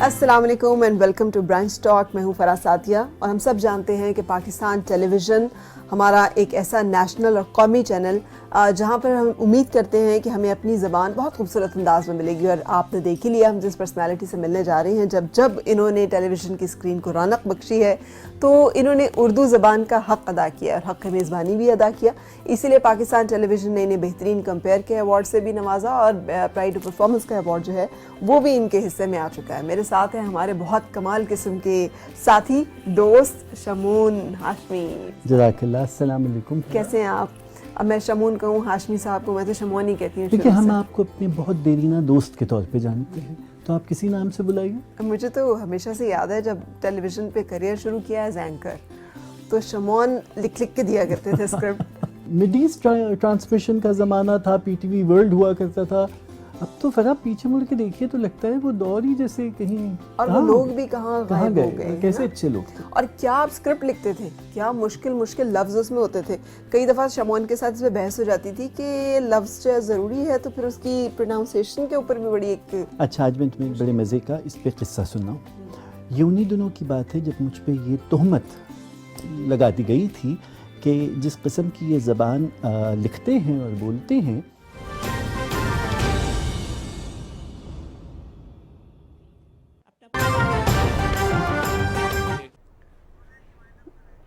السلام علیکم and welcome to branch talk. میں ہوں فراز ساتیہ اور ہم سب جانتے ہیں کہ پاکستان ٹیلی ویژن ہمارا ایک ایسا نیشنل اور قومی چینل جہاں پر ہم امید کرتے ہیں کہ ہمیں اپنی زبان بہت خوبصورت انداز میں ملے گی. اور آپ نے دیکھ ہی لیا ہم جس پرسنالٹی سے ملنے جا رہے ہیں, جب انہوں نے ٹیلی ویژن کی اسکرین کو رونق بخشی ہے تو انہوں نے اردو زبان کا حق ادا کیا اور حق میزبانی بھی ادا کیا. اسی لیے پاکستان ٹیلی ویژن نے انہیں بہترین کمپیئر کے ایوارڈ سے بھی نوازا اور پرائڈ آف پرفارمنس کا ایوارڈ جو ہے وہ بھی ان کے حصے میں آ چکا ہے. میرے ساتھ ہیں ہمارے بہت کمال قسم کے ساتھی دوست شمون ہاشمی. جزاک اللہ. السلام علیکم. کیسے ہیں آپ؟ اب میں شمون کہوں ہاشمی صاحب کو, میں تو شمون ہی کہتی ہوں. دیکھیے ہم آپ کو اپنے بہت دیرینہ دوست کے طور پہ جانتے ہیں, تو آپ کسی نام سے بلائیے. مجھے تو ہمیشہ سے یاد ہے جب ٹیلی ویژن پہ کریئر شروع کیا ایز اینکر تو شمون لکھ کے دیا کرتے تھے اسکرپٹ. مڈ ایسٹ ٹرانسمیشن کا زمانہ تھا, پی ٹی وی ورلڈ ہوا کرتا تھا. اب تو فرا پیچھے مڑ کے دیکھیے تو لگتا ہے وہ دور ہی جیسے کہیں, اور وہ لوگ بھی کہاں غائب ہو گئے. کیسے اچھے لوگ تھے, اور کیا آپ اسکرپٹ لکھتے تھے, کیا مشکل لفظ اس میں ہوتے تھے. کئی دفعہ شمون کے ساتھ اس میں بحث ہو جاتی تھی کہ لفظ جو ضروری ہے تو پھر اس کی پروناؤنسیشن کے اوپر بھی بڑی ایک. اچھا آج میں تمہیں بڑے مزے کا اس پہ قصہ سناؤں. یہ انہی دنوں کی بات ہے جب مجھ پہ یہ تہمت لگا دی گئی تھی کہ جس قسم کی یہ زبان لکھتے ہیں اور بولتے ہیں.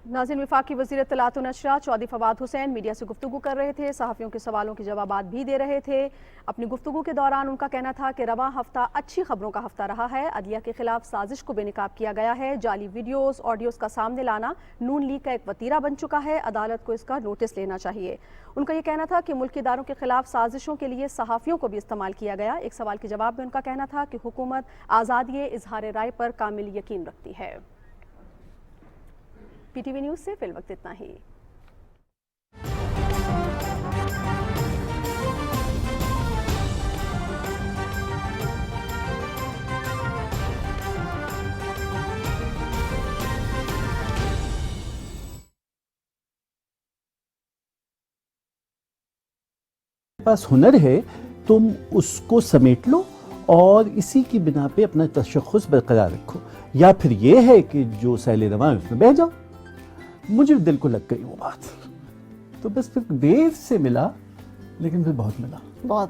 ناظرین, وفاقی وزیر اطلاعات و نشریات چودھری فواد حسین میڈیا سے گفتگو کر رہے تھے, صحافیوں کے سوالوں کے جوابات بھی دے رہے تھے. اپنی گفتگو کے دوران ان کا کہنا تھا کہ رواں ہفتہ اچھی خبروں کا ہفتہ رہا ہے. عدلیہ کے خلاف سازش کو بے نقاب کیا گیا ہے. جعلی ویڈیوز آڈیوز کا سامنے لانا نون لیگ کا ایک وتیرہ بن چکا ہے. عدالت کو اس کا نوٹس لینا چاہیے. ان کا یہ کہنا تھا کہ ملکی اداروں کے خلاف سازشوں کے لیے صحافیوں کو بھی استعمال کیا گیا. ایک سوال کے جواب میں ان کا کہنا تھا کہ حکومت آزادی اظہار رائے پر کامل یقین رکھتی ہے. پی ٹی وی نیوز سے فی الوقت اتنا ہی. پاس ہنر ہے تم اس کو سمیٹ لو اور اسی کی بنا پہ اپنا تشخص برقرار رکھو, یا پھر یہ ہے کہ جو سیل رواں ہے اس میں بہہ جاؤ. مجھے دل کو لگ گئی وہ بات, تو بس پھر دیر سے ملا لیکن پھر بہت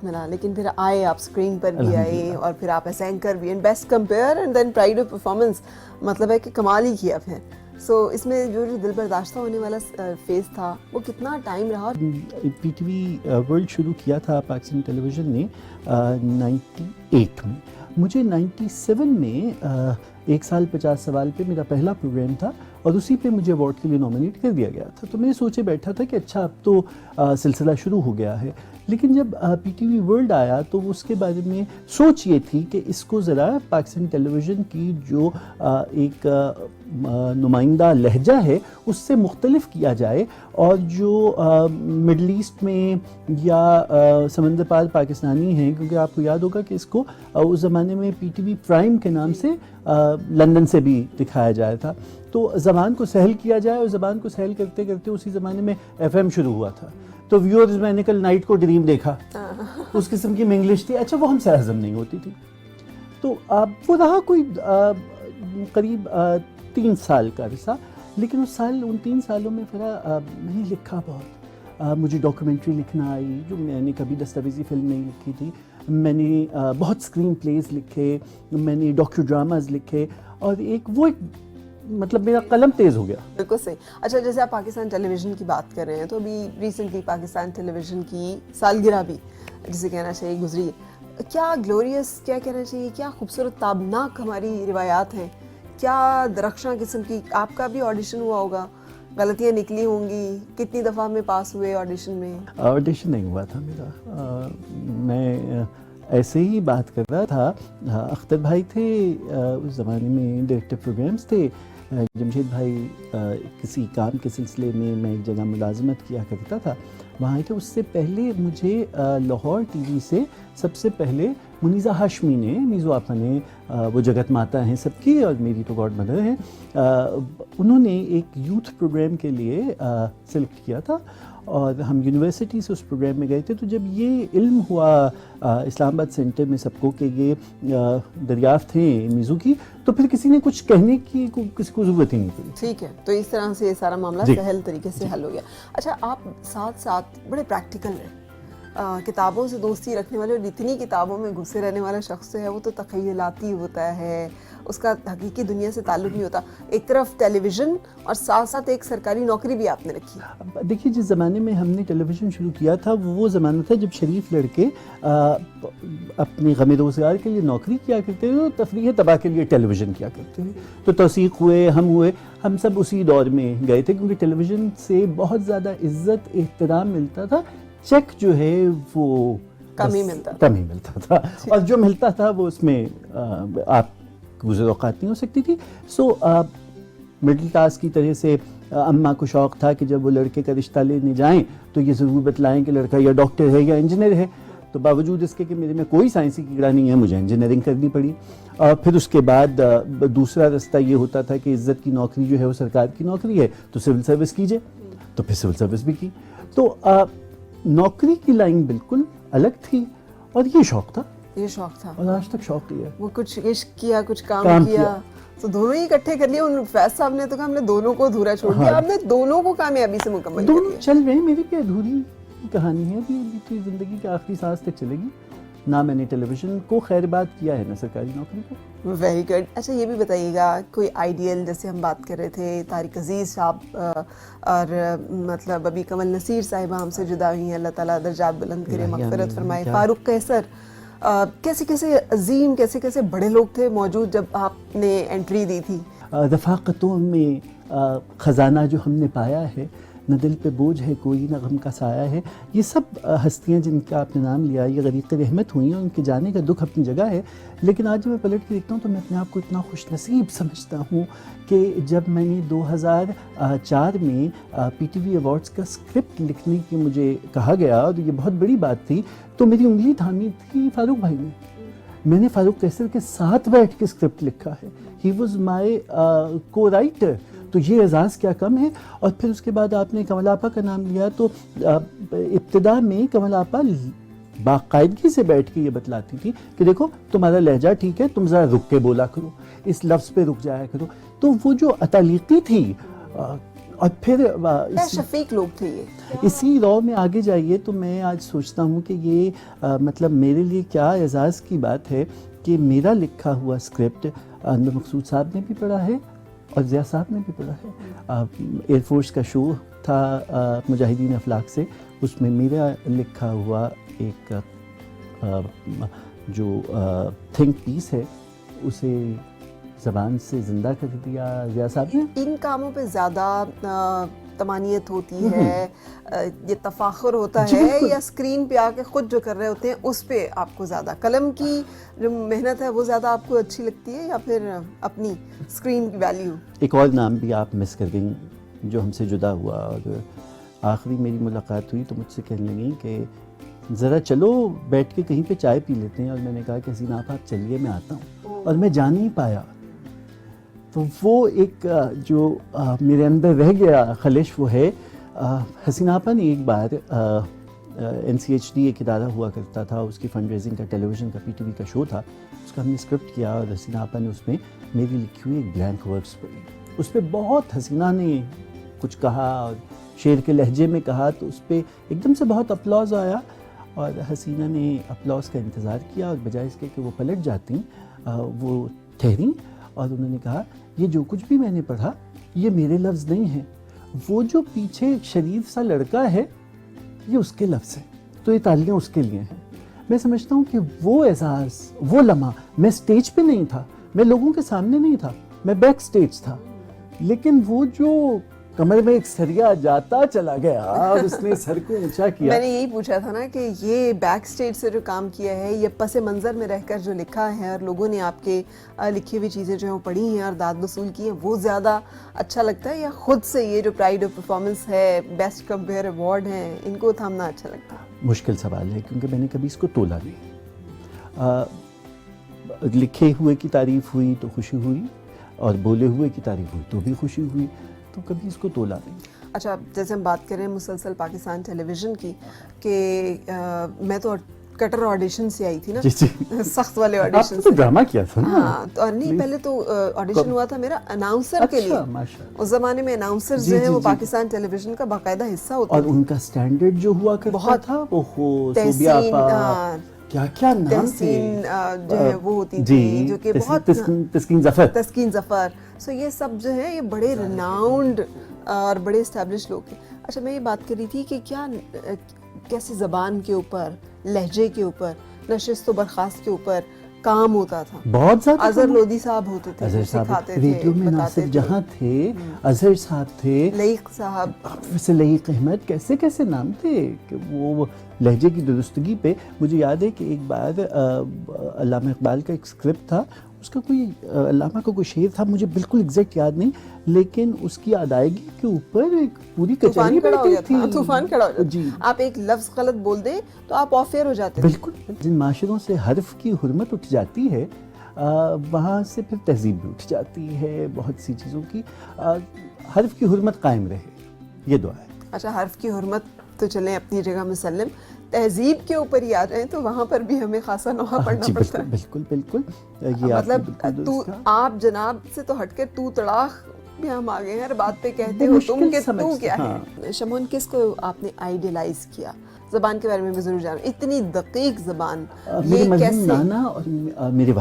ملا. لیکن پھر آئے آپ اسکرین پر بھی آئے اور پھر آپ ایز اینکر بھی, and best compere and then pride of performance, مطلب ہے کہ کمال ہی کیا پھر. سو اس میں جو دل برداشتہ ہونے والا فیز تھا وہ کتنا ٹائم رہا؟ پی ٹی وی ورلڈ شروع کیا تھا پاکستان ٹیلی ویژن نے 98 میں. مجھے 97 میں 1 سال 50 سوال پہ میرا پہلا پروگرام تھا اور اسی پہ مجھے ایوارڈ کے لیے نامنیٹ کر دیا گیا تھا. تو میں سوچے بیٹھا تھا کہ اچھا اب تو سلسلہ شروع ہو گیا ہے. لیکن جب پی ٹی وی ورلڈ آیا تو اس کے بارے میں سوچ یہ تھی کہ اس کو ذرا پاکستان ٹیلی ویژن کی جو ایک نمائندہ لہجہ ہے اس سے مختلف کیا جائے, اور جو مڈل ایسٹ میں یا سمندر پار پاکستانی ہیں, کیونکہ آپ کو یاد ہوگا کہ اس کو اس زمانے میں پی ٹی وی پرائم کے نام سے لندن سے بھی دکھایا جایا تھا, تو زبان کو سہل کیا جائے. اور زبان کو سہل کرتے کرتے اسی زمانے میں ایف ایم شروع ہوا تھا, تو ویورز میں نے کل نائٹ کو ڈریم دیکھا, اس قسم کی انگلش تھی. اچھا وہ ہم سے ہضم نہیں ہوتی تھی. تو وہ رہا کوئی قریب 3 سال کا عرصہ. لیکن ان 3 سالوں میں پھر میں نے لکھا بہت. مجھے ڈاکومنٹری لکھنا آئی جو میں نے کبھی دستاویزی فلم نہیں لکھی تھی. میں نے بہت اسکرین پلیز لکھے, میں نے ڈاکیو ڈراماز لکھے, اور ایک مطلب میرا قلم تیز ہو گیا. بالکل صحیح. اچھا جیسے آپ پاکستان ٹیلی ویژن کی بات کر رہے ہیں تو ابھی ریسنٹلی پاکستان ٹیلی ویژن کی سالگرہ بھی جسے کہنا چاہیے گزری. کیا گلوریس, کیا کہنا چاہیے, کیا خوبصورت تابناک ہماری روایات ہیں, کیا درخشاں قسم کی. آپ کا بھی آڈیشن ہوا ہوگا, غلطیاں نکلی ہوں گی, کتنی دفعہ میں پاس ہوئے آڈیشن میں؟ آڈیشن نہیں ہوا تھا میرا, میں ایسے ہی بات کر رہا تھا. اختر بھائی تھے اس زمانے میں, ڈائریکٹر پروگرامز تھے. جمشید بھائی کسی کام کے سلسلے میں ایک جگہ ملازمت کیا کرتا تھا, وہاں تھے. اس سے پہلے مجھے لاہور ٹی وی سے سب سے پہلے منیزہ ہاشمی نے، میزو آپا نے، وہ جگت ماتا ہیں سب کی اور میری تو گاڈ مدر ہیں، انہوں نے ایک یوتھ پروگرام کے لیے سلیکٹ کیا تھا اور ہم یونیورسٹی سے اس پروگرام میں گئے تھے. تو جب یہ علم ہوا اسلام آباد سینٹر میں سب کو کہ یہ دریافت ہیں میزو کی، تو پھر کسی نے کچھ کہنے کی کسی کو ضرورت ہی نہیں پڑی. ٹھیک ہے، تو اس طرح سے یہ سارا معاملہ سہل طریقے سے حل ہو گیا. اچھا، آپ ساتھ ساتھ بڑے پریکٹیکل رہے، کتابوں سے دوستی رکھنے والے اور اتنی کتابوں میں گھسے رہنے والا شخص ہے وہ تو تخیلاتی ہوتا ہے، اس کا حقیقی دنیا سے تعلق نہیں ہوتا. ایک طرف ٹیلی ویژن اور ساتھ ساتھ ایک سرکاری نوکری بھی آپ نے رکھی. دیکھیے، جس زمانے میں ہم نے ٹیلی ویژن شروع کیا تھا وہ زمانہ تھا جب شریف لڑکے اپنے غم روزگار کے لیے نوکری کیا کرتے تھے اور تفریح تباہ کے لیے ٹیلی ویژن کیا کرتے تھے. تو توثیق ہوئے، ہم سب اسی دور میں گئے تھے کیونکہ ٹیلی ویژن سے بہت زیادہ عزت احترام ملتا تھا. چیک جو ہے وہ کم ہی ملتا تھا اور جو ملتا تھا وہ اس میں آپ گزر اوقات نہیں ہو سکتی تھی. سو مڈل کلاس کی طرح سے اماں کو شوق تھا کہ جب وہ لڑکے کا رشتہ لینے جائیں تو یہ ضرور بتلائیں کہ لڑکا یا ڈاکٹر ہے یا انجینئر ہے. تو باوجود اس کے کہ میرے میں کوئی سائنسی کی گرا نہیں ہے، مجھے انجینئرنگ کرنی پڑی. اور پھر اس کے بعد دوسرا رستہ یہ ہوتا تھا کہ عزت کی نوکری جو ہے وہ سرکار کی نوکری ہے تو سول سروس کیجئے. تو پھر سول سروس بھی کی. تو نوکری کی لائن بالکل الگ تھی اور یہ شوق تھا اور آج تک شوق ہی ہے. وہ کچھ عشق کیا، کچھ کام کیا، تو دونوں ہی اکٹھے کر لیا. فیض صاحب نے تو کہا ہم نے دونوں کو ادھورا چھوڑ دیا، آپ نے دونوں کو کامیابی سے مکمل کر دونوں دیا. چل رہے ہیں. میری بھی ادھوری کہانی ہے، ابھی زندگی کے آخری سانس تک چلے گی. نہ میں نے ٹیلی ویژن کو خیر بات کیا ہے نہ سرکاری نوکری کو. Very good. اچھا، یہ بھی بتائیے گا کوئی آئیڈیل، جیسے ہم بات کر رہے تھے طارق عزیز صاحب اور مطلب ابھی کمل نصیر صاحبہ ہم سے جدا ہوئی ہیں، اللہ تعالیٰ درجات بلند کرے، مغفرت فرمائے. فاروق قیصر، کیسے کیسے عظیم، کیسے کیسے بڑے لوگ تھے موجود جب آپ نے انٹری دی تھی. رفاقتوں میں خزانہ جو ہم نے پایا ہے، نہ دل پہ بوجھ ہے کوئی نہ غم کا سایہ ہے. یہ سب ہستیاں جن کا آپ نے نام لیا یہ غریق رحمت ہوئی ہیں، ان کے جانے کا دکھ اپنی جگہ ہے. لیکن آج میں پلٹ کے دیکھتا ہوں تو میں اپنے آپ کو اتنا خوش نصیب سمجھتا ہوں کہ جب میں نے 2004 میں پی ٹی وی ایوارڈز کا اسکرپٹ لکھنے کی مجھے کہا گیا اور یہ بہت بڑی بات تھی، تو میری انگلی تھامی تھی فاروق بھائی نے. میں نے فاروق قیصر کے ساتھ بیٹھ کے اسکرپٹ لکھا ہے. ہی واز مائی کو رائٹر. تو یہ اعزاز کیا کم ہے. اور پھر اس کے بعد آپ نے کمل آپا کا نام لیا تو ابتدا میں کمل آپا باقاعدگی سے بیٹھ کے یہ بتلاتی تھی کہ دیکھو تمہارا لہجہ ٹھیک ہے، تم ذرا رک کے بولا کرو، اس لفظ پہ رک جایا کرو. تو وہ جو اتالیقی تھی اور پھر شفیق لوگ تھے یہ. اسی رو میں آگے جائیے تو میں آج سوچتا ہوں کہ یہ مطلب میرے لیے کیا اعزاز کی بات ہے کہ میرا لکھا ہوا اسکرپٹ انور مقصود صاحب نے بھی پڑھا ہے اور ضیاء صاحب نے بھی پڑھا ہے. ایئر فورس کا شو تھا مجاہدین افلاق سے، اس میں میرا لکھا ہوا ایک جو تھنک پیس ہے اسے زبان سے زندہ کر دیا ضیاء صاحب نے. ان کاموں پہ زیادہ تمانیت ہوتی ہے، یہ تفاخر ہوتا ہے، یا اسکرین پہ آ کے خود جو کر رہے ہوتے ہیں اس پہ آپ کو زیادہ قلم کی جو محنت ہے وہ زیادہ آپ کو اچھی لگتی ہے یا پھر اپنی اسکرین کی ویلیو؟ ایک اور نام بھی آپ مس کر گئیں جو ہم سے جدا ہوا، اور آخری میری ملاقات ہوئی تو مجھ سے کہنے لگیں کہ ذرا چلو بیٹھ کے کہیں پہ چائے پی لیتے ہیں. اور میں نے کہا کہ حسین آپ چلیے میں آتا ہوں، اور میں جا نہیں پایا. تو وہ ایک جو میرے اندر رہ گیا خلش وہ ہے حسین آپا نے ایک بار NCHD ایک ادارہ ہوا کرتا تھا، اس کی فنڈ ریزنگ کا ٹیلی ویژن کا PTV کا شو تھا، اس کا ہم نے اسکرپٹ کیا اور حسین آپا نے اس میں میری لکھی ہوئی ایک بلینک ورکس پڑھی. اس پہ بہت حسینہ نے کچھ کہا اور شعر کے لہجے میں کہا تو اس پہ ایک دم سے بہت اپلاز آیا اور حسینہ نے اپلاز کا انتظار کیا اور بجائے اس کے کہ وہ پلٹ جاتی وہ ٹھہریں اور انہوں نے کہا یہ جو کچھ بھی میں نے پڑھا یہ میرے لفظ نہیں ہیں، وہ جو پیچھے ایک شریف سا لڑکا ہے یہ اس کے لفظ ہیں، تو یہ تالیاں اس کے لیے ہیں. میں سمجھتا ہوں کہ وہ احساس، وہ لمحہ، میں سٹیج پہ نہیں تھا، میں لوگوں کے سامنے نہیں تھا، میں بیک سٹیج تھا، لیکن وہ جو کمر میں ایک سریا جاتا چلا گیا اور اس نے سر کو اونچا کیا. میں نے یہی پوچھا تھا نا کہ یہ بیک سٹیج سے جو کام کیا ہے، یہ پس منظر میں رہ کر جو لکھا ہے اور لوگوں نے آپ کے لکھی ہوئی چیزیں جو ہیں وہ پڑھی ہیں اور داد وصول کی ہیں، وہ زیادہ اچھا لگتا ہے یا خود سے یہ جو پرائڈ آف پرفارمنس ہے، بیسٹ کمپیئر ایوارڈ ہیں، ان کو تھامنا اچھا لگتا ہے؟ مشکل سوال ہے کیونکہ میں نے کبھی اس کو تولا نہیں. لکھے ہوئے کی تعریف ہوئی تو خوشی ہوئی اور بولے ہوئے کی تعریف ہوئی تو بھی خوشی ہوئی, تو کبھی اس کو تولا نہیں. اچھا, جیسے ہم بات کریں مسلسل پاکستان ٹیلی ویژن کی کہ میں تو کٹر آڈیشن سے آئی تھی نا, سخت والے آڈیشن سے. ڈرامہ کیا تھا نا. ہاں, تو نہیں پہلے تو آڈیشن ہوا تھا میرا اناؤنسر کے لیے. اس زمانے میں اناؤنسرز جو ہیں وہ پاکستان ٹیلی ویژن کا باقاعدہ حصہ ہوتے اور ان کا سٹینڈرڈ جو ہوا کرتا تھا وہ صوبیہ پا کیا کیا نام تھے, تحسین جو ہے وہ ہوتی تھی جو کہ بہت تسکین ظفر. سو یہ سب جو ہے یہ بڑے ریناؤنڈ اور بڑے اسٹیبلش لوگ تھے. اچھا, میں یہ بات کر رہی تھی کہ کیا کیسے زبان کے اوپر, لہجے کے اوپر, نشست و برخاست کے اوپر کام ہوتا تھا. بہت زیادہ. اظہر لودھی صاحب ہوتے تھے, اظہر سکھاتے صاحب تھے, ریڈیو میں ناصر جہاں تھے, اظہر صاحب تھے, لئیق صاحب, ویسے لئیق احمد, کیسے کیسے نام تھے کہ وہ لہجے کی درستگی پہ. مجھے یاد ہے کہ ایک بار علامہ اقبال کا ایک اسکرپٹ تھا, اس کا کوئی علامہ کا کوئی شعر تھا, مجھے بالکل ایگزیکٹ یاد نہیں, لیکن اس کی ادائیگی کے اوپر ایک پوری کچہری بیٹھی تھی. طوفان کھڑا ہو جاتا. جی, آپ ایک لفظ غلط بول دیں تو آپ آف ایئر ہو جاتے ہیں. بالکل. جن معاشروں سے حرف کی حرمت اٹھ جاتی ہے وہاں سے پھر تہذیب بھی اٹھ جاتی ہے. بہت سی چیزوں کی حرف کی حرمت قائم رہے, یہ دعا ہے. اچھا, حرف کی حرمت تو چلیں اپنی جگہ مسلم, تہذیب کے اوپر ہی آ جائیں تو وہاں پر بھی ہمیں خاصا نوحہ پڑھنا پڑتا ہے. بالکل بالکل. مطلب آپ جناب سے تو ہٹ کے تو تڑاخ بھی ہم آ گئے ہیں, ہر بات پہ کہتے ہو تم کہ تو کیا ہے. شمعون, کس کو آپ نے آئیڈیلائز کیا؟ زبان کے بارے میں بھی ضرور جانوں, اتنی دقیق زبان. میرے مرحوم نانا اور میرے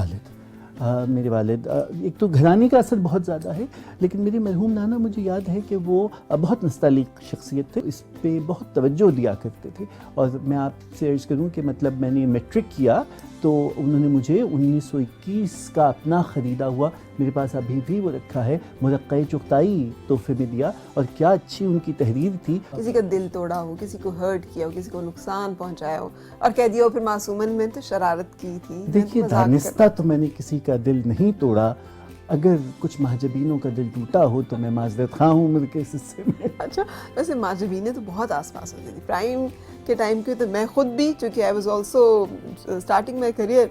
والد, ایک تو گھرانے کا اثر بہت زیادہ ہے, لیکن میرے مرحوم نانا مجھے یاد ہے کہ وہ بہت نستعلیق شخصیت تھے, اس پہ بہت توجہ دیا کرتے تھے. اور میں آپ سے عرض کروں کہ مطلب میں نے میٹرک کیا تو انہوں نے مجھے 1921 کا اپنا خریدا ہوا, میرے پاس ابھی بھی وہ رکھا ہے, مرقع چغتائی تحفے میں دیا, اور کیا اچھی ان کی تحریر تھی. کسی کا دل توڑا ہو, کسی کو ہرٹ کیا ہو, کسی کو نقصان پہنچایا ہو اور کہہ دیا ہو پھر معصومن میں تو شرارت کی تھی. دیکھیے, دانستہ تو میں نے کسی کا دل نہیں توڑا, اگر کچھ مہاجبینوں کا دل ٹوٹا ہو تو میں معذرت خواہ ہوں عمر کے اس حصے میں. اچھا, ویسے مہاجبینیں تو بہت آس پاس ہوتی تھی پرائم کے ٹائم کی, تو میں خود بھی چونکہ I was also starting my career,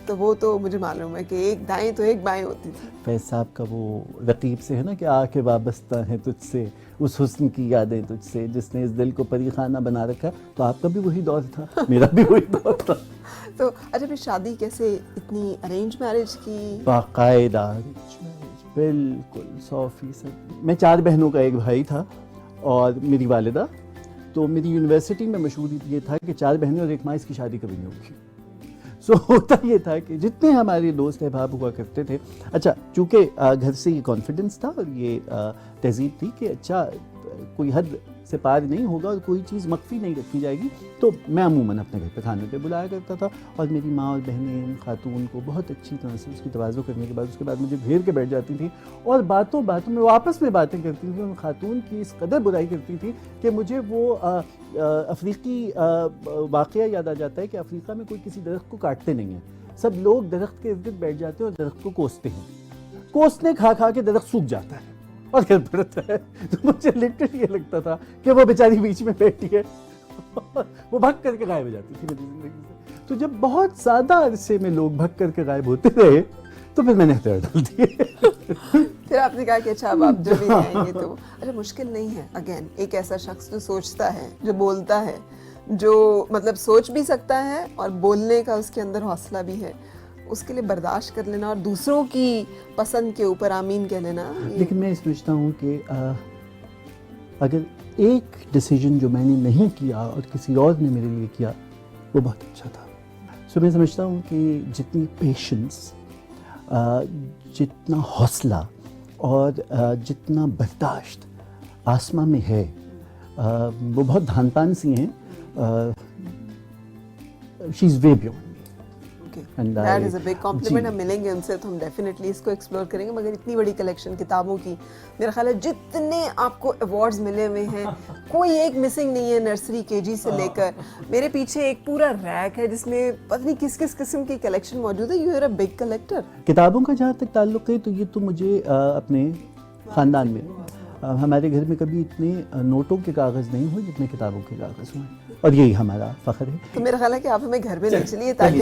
تو وہ تو مجھے معلوم ہے کہ ایک دائیں تو ایک بائیں ہوتی تھی. فیض صاحب کا وہ رقیب سے ہے نا کہ آ کے وابستہ ہیں تجھ سے, اس حسن کی یادیں تجھ سے, جس نے اس دل کو پری خانہ بنا رکھا. تو آپ کا بھی وہی دور تھا, میرا بھی وہی دور تھا. تو اچھا, پھر شادی کیسے, اتنی ارینج میرج کی؟ باقاعدہ ارینج میرج, بالکل 100%. میں 4 بہنوں کا ایک بھائی تھا اور میری والدہ. تو میری یونیورسٹی میں مشہور یہ تھا کہ 4 بہنیں اور ایک ماں, اس کی شادی کبھی نہیں ہوگی. سو ہوتا یہ تھا کہ جتنے ہمارے دوست احباب ہوا کرتے تھے, اچھا چونکہ گھر سے یہ کانفیڈنس تھا اور یہ تہذیب تھی کہ اچھا کوئی حد سے پار نہیں ہوگا اور کوئی چیز مخفی نہیں رکھی جائے گی, تو میں عموماً اپنے گھر پہ کھانے پہ بلایا کرتا تھا. اور میری ماں اور بہنیں خاتون کو بہت اچھی طرح سے اس کی تواضع کرنے کے بعد اس کے بعد مجھے گھیر کے بیٹھ جاتی تھیں اور باتوں میں وہ آپس میں باتیں کرتی تھیں. ان خاتون کی اس قدر برائی کرتی تھی کہ مجھے وہ افریقی واقعہ یاد آ جاتا ہے کہ افریقہ میں کوئی کسی درخت کو کاٹتے نہیں ہیں, سب لوگ درخت کے ارد گرد بیٹھ جاتے ہیں اور درخت کو کوستے ہیں. کوسنے کھا کھا کے درخت سوکھ جاتا ہے اور گر پڑتا ہے. تو مجھے لٹرلی یہ لگتا تھا کہ وہ بیچاری بیچ میں بیٹھی ہے, وہ بھگ کر کے غائب ہو جاتی تھی میری زندگی سے. تو جب بہت زیادہ عرصے میں لوگ بھگ کر کے غائب ہوتے رہے تو پھر میں نے ہتھیار ڈال دیے. پھر آپ نے کہا کہ اچھا اب آپ جو بھی رہیں گے تو اچھا, مشکل نہیں ہے اگین ایک ایسا شخص جو سوچتا ہے, جو بولتا ہے, جو مطلب سوچ بھی سکتا ہے اور بولنے کا اس کے اندر حوصلہ بھی ہے, اس کے لیے برداشت کر لینا اور دوسروں کی پسند کے اوپر آمین کہہ لینا. لیکن میں سمجھتا ہوں کہ اگر ایک ڈیسیجن جو میں نے نہیں کیا اور کسی اور نے میرے لیے کیا وہ بہت اچھا تھا. سو میں سمجھتا ہوں کہ جتنی پیشنس, جتنا حوصلہ اور جتنا برداشت آسماں میں ہے, وہ بہت دھان پان سی ہیں. شی از وے beyond. That is a big compliment. ہم ملیں گے ان سے تو ہم ڈیفینیٹلی اس کو ایکسپلور کریں گے. مگر اتنی بڑی کلیکشن کتابوں کی, میرا خیال ہے جتنے آپ کو ایوارڈز ملے ہوئے ہیں کوئی ایک مسنگ نہیں ہے, نرسری KG سے لے کر. میرے پیچھے ایک پورا ریک ہے جس میں پتہ نہیں کس کس قسم کی کلیکشن موجود ہے. You are a big collector. کتابوں کا جہاں تک تعلق ہے تو یہ تو مجھے اپنے خاندان میں, ہمارے گھر میں کبھی اتنے نوٹوں کے کاغذ نہیں ہوئے جتنے کتابوں کے کاغذ ہوئے, اور یہی ہمارا فخر ہے. تو میرا خیال ہے کہ آپ ہمیں گھر میں لے چلیے تاکہ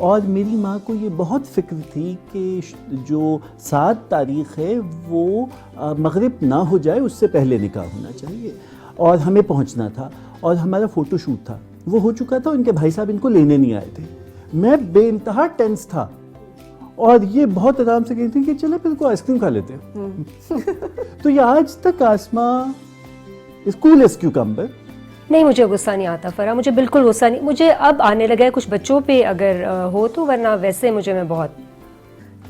اور میری ماں کو یہ بہت فکر تھی کہ جو 7 تاریخ ہے وہ مغرب نہ ہو جائے، اس سے پہلے نکاح ہونا چاہیے، اور ہمیں پہنچنا تھا، اور ہمارا فوٹو شوٹ تھا، وہ ہو چکا تھا، ان کے بھائی صاحب ان کو لینے نہیں آئے تھے. میں بے انتہا ٹینس تھا، اور یہ بہت آرام سے کہتی تھی کہ چلے پھر کو آئس کریم کھا لیتے ہیں. تو یہ آج تک آسماں از کول ایز کیوکمبر. نہیں، مجھے غصہ نہیں آتا فرح، مجھے بالکل غصہ نہیں. مجھے اب آنے لگا ہے کچھ بچوں پہ اگر ہو تو، ورنہ ویسے مجھے میں بہت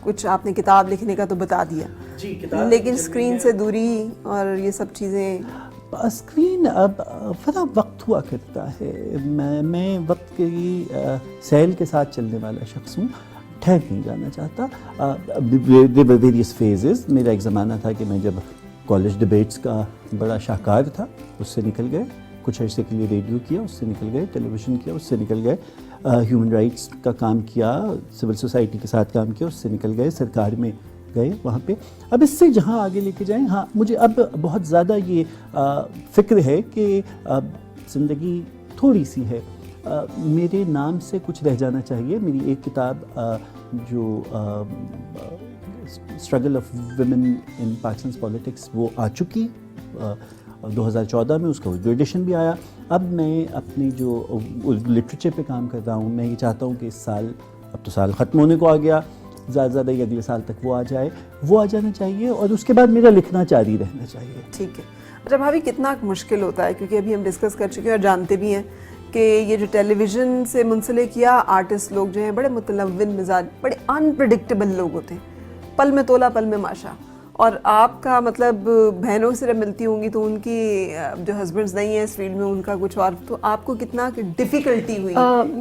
کچھ آپ نے کتاب لکھنے کا تو بتا دیا، لیکن اسکرین سے دوری اور یہ سب چیزیں. اسکرین اب فرا وقت ہوا کرتا ہے. میں وقت کی سیل کے ساتھ چلنے والا شخص ہوں، ٹھہر نہیں جانا چاہتا. Various phases. میرا ایک زمانہ تھا کہ میں جب کالج ڈبیٹس کا بڑا شاہکار تھا، اس سے نکل گئے. کچھ عرصے کے لیے ریڈیو کیا، اس سے نکل گئے. ٹیلی ویژن کیا، اس سے نکل گئے. ہیومن رائٹس کا کام کیا، سول سوسائٹی کے ساتھ کام کیا، اس سے نکل گئے. سرکار میں گئے وہاں پہ. اب اس سے جہاں آگے لے کے جائیں، ہاں مجھے اب بہت زیادہ یہ فکر ہے کہ زندگی تھوڑی سی ہے، میرے نام سے کچھ رہ جانا چاہیے. میری ایک کتاب جو struggle of women in Pakistan politics وہ آ چکی 2014 میں، اس کا اردو ایڈیشن بھی آیا. اب میں اپنی جو لٹریچر پہ کام کر رہا ہوں، میں یہ چاہتا ہوں کہ اس سال، اب تو سال ختم ہونے کو آ گیا، زیادہ سے زیادہ یہ اگلے سال تک وہ آ جائے، وہ آ جانا چاہیے، اور اس کے بعد میرا لکھنا جاری رہنا چاہیے. ٹھیک ہے. اچھا بھابھی، کتنا مشکل ہوتا ہے، کیونکہ ابھی ہم ڈسکس کر چکے ہیں اور جانتے بھی ہیں کہ یہ جو ٹیلی ویژن سے منسلک یا آرٹسٹ لوگ جو ہیں بڑے متلون مزاج، بڑے انپریڈکٹیبل لوگ ہوتے ہیں، پل میں تولا پل میں ماشا. اور آپ کا مطلب بہنوں سے جب ملتی ہوں گی تو ان کی جو ہسبینڈز نہیں ہیں اس فیلڈ میں، ان کا کچھ اور، تو آپ کو کتنا ڈیفیکلٹی ہوئی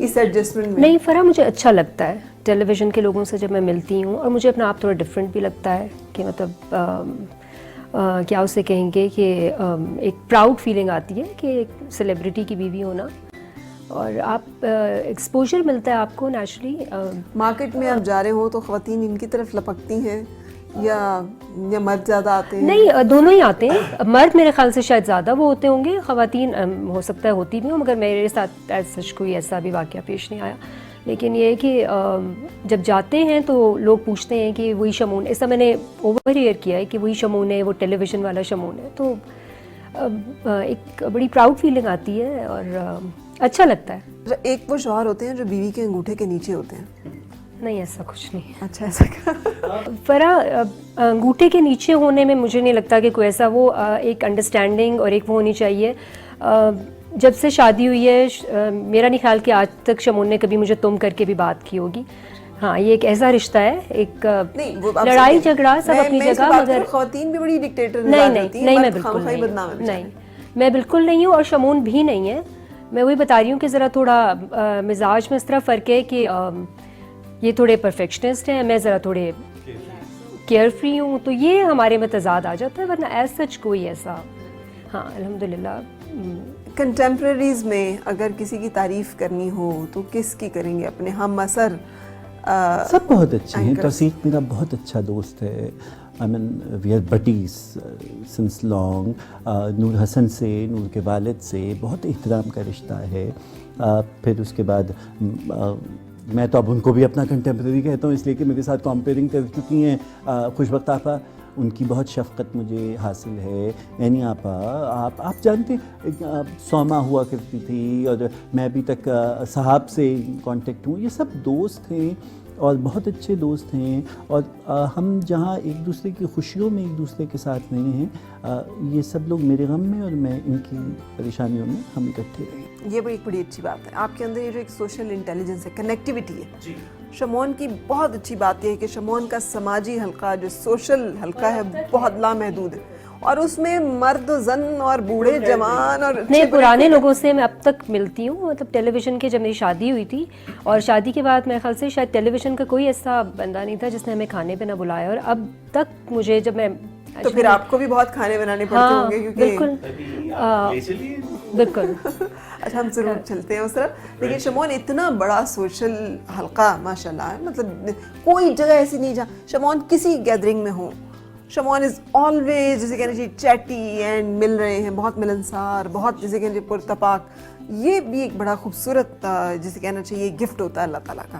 اس ایڈجسٹمنٹ میں؟ نہیں فرح، مجھے اچھا لگتا ہے ٹیلی ویژن کے لوگوں سے جب میں ملتی ہوں، اور مجھے اپنا آپ تھوڑا ڈفرینٹ بھی لگتا ہے کہ مطلب کیا اسے کہیں گے کہ ایک پراؤڈ فیلنگ آتی ہے کہ ایک سیلیبریٹی کی بیوی ہونا، اور آپ ایکسپوجر ملتا ہے آپ کو نیچرلی. مارکیٹ میں آپ جا رہے ہوں تو خواتین ان کی طرف لپکتی ہیں یا مرد زیادہ آتے ہیں؟ نہیں، دونوں ہی آتے ہیں. مرد میرے خیال سے شاید زیادہ وہ ہوتے ہوں گے، خواتین ہو سکتا ہے ہوتی بھی ہوں، مگر میرے ساتھ سچ کوئی ایسا بھی واقعہ پیش نہیں آیا. لیکن یہ ہے کہ جب جاتے ہیں تو لوگ پوچھتے ہیں کہ وہی شمون، ایسا میں نے اوور ہیئر کیا ہے کہ وہی شمون ہے، وہ ٹیلی ویژن والا شمون ہے. تو ایک بڑی پراؤڈ فیلنگ آتی ہے اور اچھا لگتا ہے. ایک وہ شوہر ہوتے ہیں جو بیوی کے انگوٹھے کے نیچے ہوتے ہیں. نہیں، ایسا کچھ نہیں. اچھا، ایسا کیا؟ فرح، انگوٹھے کے نیچے ہونے میں مجھے نہیں لگتا کہ کوئی ایسا، وہ ایک انڈرسٹینڈنگ اور ایک وہ ہونی چاہیے. جب سے شادی ہوئی ہے، میرا نہیں خیال کہ آج تک شمون نے کبھی مجھے تم کر کے بھی بات کی ہوگی. ہاں، یہ ایک ایسا رشتہ ہے، ایک لڑائی جھگڑا سب اپنی جگہ، مگر خواتین بھی بڑی ڈکٹیٹر نہیں، میں بالکل نہیں، میں بالکل نہیں ہوں، اور شمون بھی نہیں ہے. میں وہی بتا رہی ہوں کہ ذرا تھوڑا مزاج میں اس طرح فرق ہے کہ یہ تھوڑے پرفیکشنسٹ ہیں، میں ذرا تھوڑے کیئر فری ہوں، تو یہ ہمارے میں تضاد آ جاتا ہے. ورنہ ایز سچ کوئی ایسا، ہاں الحمدللہ. کنٹمپریریز میں اگر کسی کی تعریف کرنی ہو تو کس کی کریں گے؟ اپنے ہم اثر سب بہت اچھے ہیں. توصیف میرا بہت اچھا دوست ہے. I mean, we are buddies since long. نور حسن سے، نور کے والد سے بہت احترام کا رشتہ ہے. پھر اس کے بعد میں تو اب ان کو بھی اپنا کنٹمپریری کہتا ہوں، اس لیے کہ میرے ساتھ کمپیئرنگ کر چکی ہیں. خوشبخت آپا، ان کی بہت شفقت مجھے حاصل ہے. یعنی آپا، آپ جانتے سوما ہوا کرتی تھی، اور میں ابھی تک صاحب سے کانٹیکٹ ہوں. یہ سب دوست ہیں اور بہت اچھے دوست ہیں، اور ہم جہاں ایک دوسرے کی خوشیوں میں ایک دوسرے کے ساتھ رہے ہیں، یہ سب لوگ میرے غم میں اور میں ان کی پریشانیوں میں ہم اکٹھے رہے. یہ بڑی اچھی بات ہے. آپ کے اندر یہ جو ایک سوشل انٹیلیجنس ہے، کنیکٹیوٹی ہے. شمون کی بہت اچھی بات یہ ہے کہ شمون کا سماجی حلقہ، جو سوشل حلقہ ہے، بہت لامحدود ہے، اور اس میں مرد، زن اور بوڑھے، جوان، اور نہیں، پرانے لوگوں سے میں اب تک ملتی ہوں. مطلب ٹیلی ویژن کے جب میری شادی ہوئی تھی، اور شادی کے بعد میرے خیال سے شاید ٹیلی ویژن کا کوئی ایسا بندہ نہیں تھا جس نے ہمیں کھانے پہ نہ بلایا. اور اب تک مجھے جب میں، تو پھر آپ کو بھی بہت کھانے بنانے پڑتے ہوں گے، بالکل بالکل. اچھا، ہم ضرور چلتے ہیں اس طرف. لیکن شمون اتنا بڑا سوشل حلقہ ماشاء اللہ ہے، مطلب کوئی جگہ ایسی نہیں جہاں شمون کسی گیدرنگ میں ہو. شمون از آلویز، جسے کہنا چاہیے، چیٹی اینڈ مل رہے ہیں، بہت ملنسار، بہت جسے کہنا چاہیے پرتپاک. یہ بھی ایک بڑا خوبصورت جسے کہنا چاہیے گفٹ ہوتا ہے اللہ تعالیٰ کا،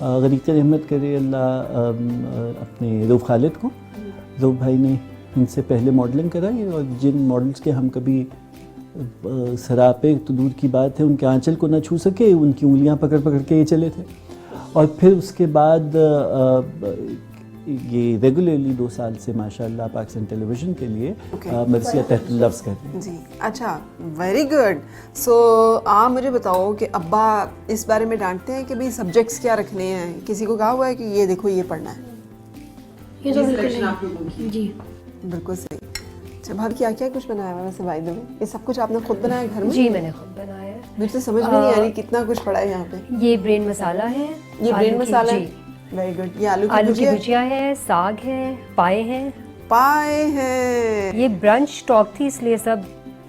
غریق رحمت کرے اللہ اپنے روف خالد کو. روف بھائی نے ان سے پہلے ماڈلنگ کرائی اور جن ماڈلز کے ہم کبھی سراپے تو دور کی بات ہے ان کے آنچل کو نہ چھو سکے, ان کی انگلیاں پکڑ پکڑ کے یہ چلے تھے. اور پھر اس کے بعد یہ ریگولرلی 2 سال سے ماشاءاللہ پاکستان ٹیلی ویژن کے لیے مرثیہ تحت لفظ کرتے ہیں. جی اچھا, ویری گڈ. سو آپ مجھے بتاؤ کہ ابا اس بارے میں ڈانٹتے ہیں کہ بھئی سبجیکٹس کیا رکھنے ہیں؟ کسی کو کہا ہوا ہے کہ یہ دیکھو یہ پڑھنا ہے؟ یہ تو بالکل جی بالکل صحیح. اچھا بھابھی کیا کیا کچھ بنایا ہوا ویسے بائی دا وے؟ یہ سب کچھ آپ نے خود بنایا گھر میں؟ جی میں نے خود بنایا ہے. مجھے تو سمجھ میں نہیں آ رہی کتنا کچھ پڑا ہے یہاں پہ. یہ برین مسالہ ہے, یہ برین مسالہ ہے, ویری گڈ. یہ آلو کی بھجیا ہے, ساگ ہے, پائے ہیں. پائے ہیں. یہ برنچ اسٹاک تھی اس لیے سب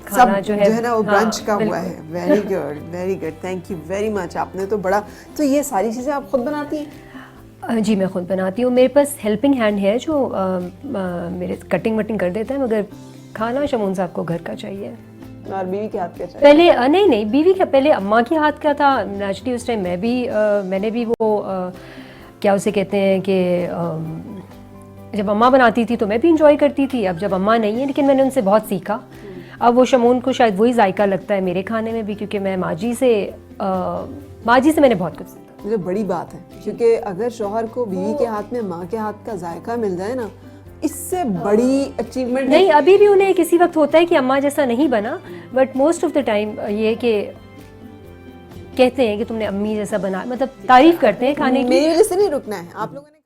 کھانا جو ہے نا وہ برنچ کا ہوا ہے. Very good very good, thank you very much. آپ نے تو بڑا, تو یہ ساری چیزیں آپ خود بناتی ہیں؟ جی میں خود بناتی ہوں. میرے پاس ہیلپنگ ہینڈ ہے جو میرے کٹنگ وٹنگ کر دیتا ہے, مگر کھانا شمون صاحب کو گھر کا چاہیے. اور بیوی کے ہاتھ کا چاہیے؟ پہلے نہیں بیوی کا, پہلے اماں کے ہاتھ کا تھا نیچرلی. اس ٹائم میں نے بھی وہ کیا اسے کہتے ہیں کہ جب اماں بناتی تھی تو میں بھی انجوائے کرتی تھی. اب جب اماں نہیں ہے, لیکن میں نے ان سے بہت سیکھا. اب وہ شمون کو شاید وہی ذائقہ لگتا ہے میرے کھانے میں بھی, کیونکہ میں ماجی سے میں نے بہت کچھ سیکھا. مجھے بڑی بات ہے, کیونکہ اگر شوہر کو بیوی کے ہاتھ میں ماں کے ہاتھ کا ذائقہ مل جائے نا, اس سے بڑی اچیومنٹ نہیں. ابھی بھی انہیں کسی وقت ہوتا ہے کہ اماں جیسا نہیں بنا, but most of the time یہ کہ کہتے ہیں کہ تم نے امی جیسا بنا, مطلب تعریف کرتے ہیں کھانے کی. میری وجہ سے نہیں رکنا ہے آپ لوگوں نے.